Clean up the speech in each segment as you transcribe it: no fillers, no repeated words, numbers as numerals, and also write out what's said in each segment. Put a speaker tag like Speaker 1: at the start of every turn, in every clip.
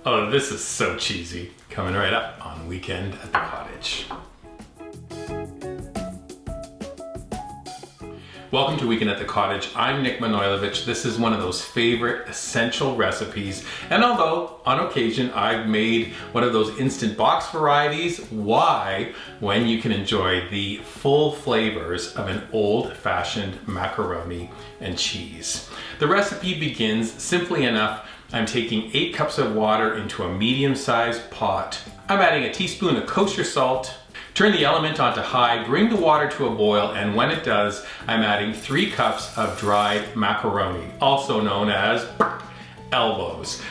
Speaker 1: Oh, this is so cheesy. Coming right up on Weekend at the Cottage. Welcome to Weekend at the Cottage. I'm Nick Manojlovic. This is one of those favorite essential recipes. And although on occasion I've made one of those instant box varieties, why when you can enjoy the full flavors of an old-fashioned macaroni and cheese? The recipe begins simply enough. I'm taking 8 cups of water into a medium-sized pot. I'm adding a teaspoon of kosher salt. Turn the element onto high, bring the water to a boil, and when it does, I'm adding 3 cups of dried macaroni, also known as elbows.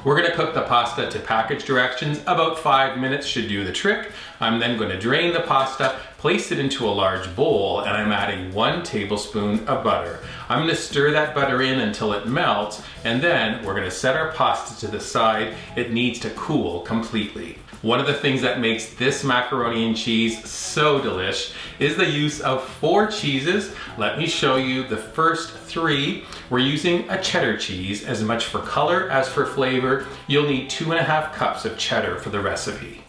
Speaker 1: We're gonna cook the pasta to package directions. About 5 minutes should do the trick. I'm then gonna drain the pasta, place it into a large bowl, and I'm adding 1 tablespoon of butter. I'm gonna stir that butter in until it melts, and then we're gonna set our pasta to the side. It needs to cool completely. One of the things that makes this macaroni and cheese so delish is the use of 4 cheeses. Let me show you the first 3. We're using a cheddar cheese, as much for color as for flavor. You'll need 2½ cups of cheddar for the recipe.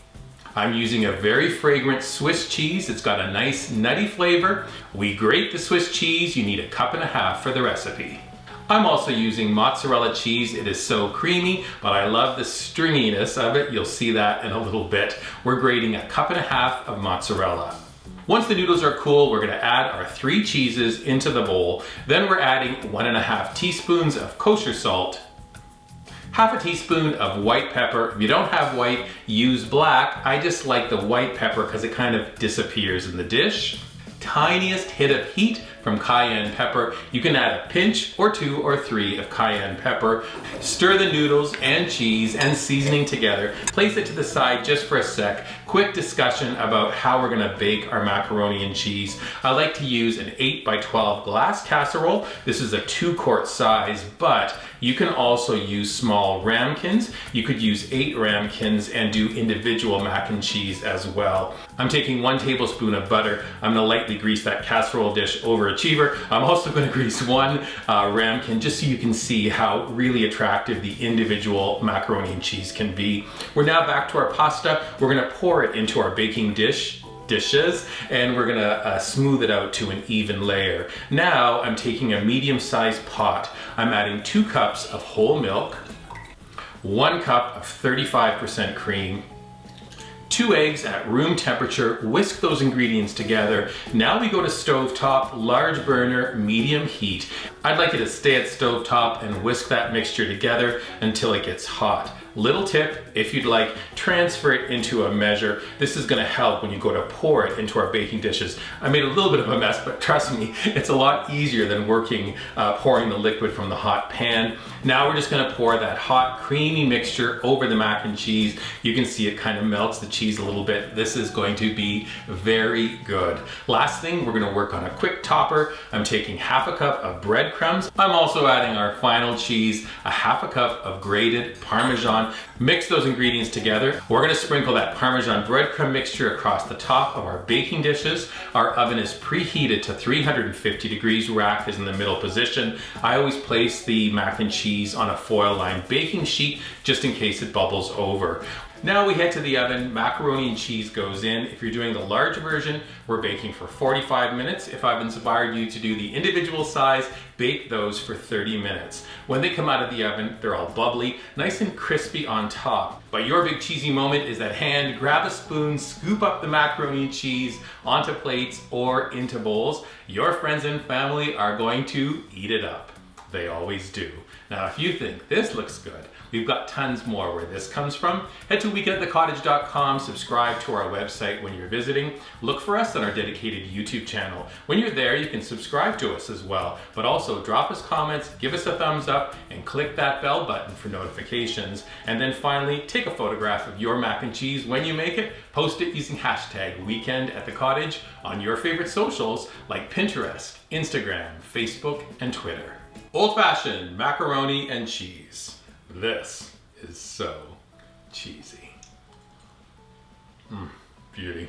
Speaker 1: I'm using a very fragrant Swiss cheese. It's got a nice nutty flavor. We grate the Swiss cheese. You need 1½ cups for the recipe. I'm also using mozzarella cheese. It is so creamy, but I love the stringiness of it. You'll see that in a little bit. We're grating 1½ cups of mozzarella. Once the noodles are cool, we're gonna add our 3 cheeses into the bowl. Then we're adding 1½ teaspoons of kosher salt, 1/2 teaspoon of white pepper. If you don't have white, use black. I just like the white pepper because it kind of disappears in the dish. Tiniest hit of heat from cayenne pepper. You can add a pinch or 2 or 3 of cayenne pepper. Stir the noodles and cheese and seasoning together. Place it to the side just for a sec. Quick discussion about how we're gonna bake our macaroni and cheese. I like to use an 8 by 12 glass casserole. This is a 2-quart size, but you can also use small ramekins. You could use 8 ramekins and do individual mac and cheese as well. I'm taking 1 tablespoon of butter. I'm gonna lightly grease that casserole dish overachiever. I'm also gonna grease 1 ramekin just so you can see how really attractive the individual macaroni and cheese can be. We're now back to our pasta. We're gonna pour it into our baking dishes, and we're gonna smooth it out to an even layer. Now I'm taking a medium-sized pot. I'm adding 2 cups of whole milk, 1 cup of 35% cream, 2 eggs at room temperature. Whisk those ingredients together. Now we go to stovetop, large burner, medium heat. I'd like you to stay at stovetop and whisk that mixture together until it gets hot. Little tip, if you'd like, transfer it into a measure. This is gonna help when you go to pour it into our baking dishes. I made a little bit of a mess, but trust me, it's a lot easier than pouring the liquid from the hot pan. Now we're just gonna pour that hot, creamy mixture over the mac and cheese. You can see it kind of melts the cheese a little bit. This is going to be very good. Last thing, we're gonna work on a quick topper. I'm taking 1/2 cup of breadcrumbs. I'm also adding our final cheese, 1/2 cup of grated Parmesan. Mix those ingredients together. We're gonna sprinkle that Parmesan breadcrumb mixture across the top of our baking dishes. Our oven is preheated to 350 degrees. Rack is in the middle position. I always place the mac and cheese on a foil-lined baking sheet just in case it bubbles over. Now we head to the oven. Macaroni and cheese goes in. If you're doing the large version, we're baking for 45 minutes. If I've inspired you to do the individual size, bake those for 30 minutes. When they come out of the oven, they're all bubbly, nice and crispy on top. But your big cheesy moment is at hand. Grab a spoon, scoop up the macaroni and cheese onto plates or into bowls. Your friends and family are going to eat it up. They always do. Now, if you think this looks good, we've got tons more where this comes from. Head to weekendhatthecottage.com, subscribe to our website when you're visiting. Look for us on our dedicated YouTube channel. When you're there, you can subscribe to us as well, but also drop us comments, give us a thumbs up, and click that bell button for notifications. And then finally, take a photograph of your mac and cheese when you make it, post it using hashtag weekend@the-cottage on your favorite socials like Pinterest, Instagram, Facebook, and Twitter. Old-fashioned macaroni and cheese. This is so cheesy. Beauty.